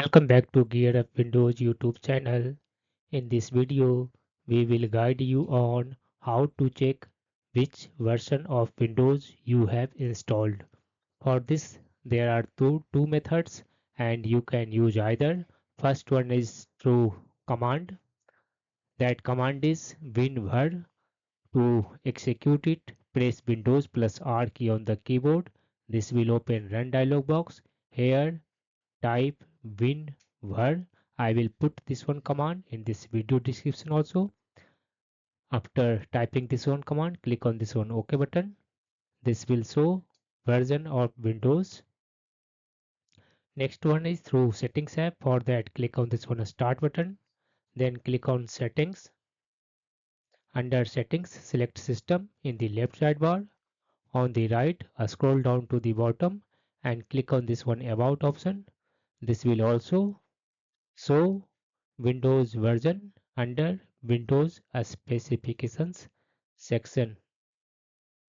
Welcome back to Gear Up Windows YouTube channel. In this video, we will guide you on how to check which version of Windows you have installed. For this, there are two methods and you can use either. First one is through command. That command is winvar. To execute it, press Windows plus R key on the keyboard. This will open Run dialog box. Here type winvar. I will put this one command in this video description also. After typing this one command, click on this one OK button. This will show version of Windows. Next one is through settings app. For that, click on this one start button. Then click on settings. Under settings, select system in the left sidebar. On the right, scroll down to the bottom and click on this one about option. This will also show Windows version under Windows specifications section.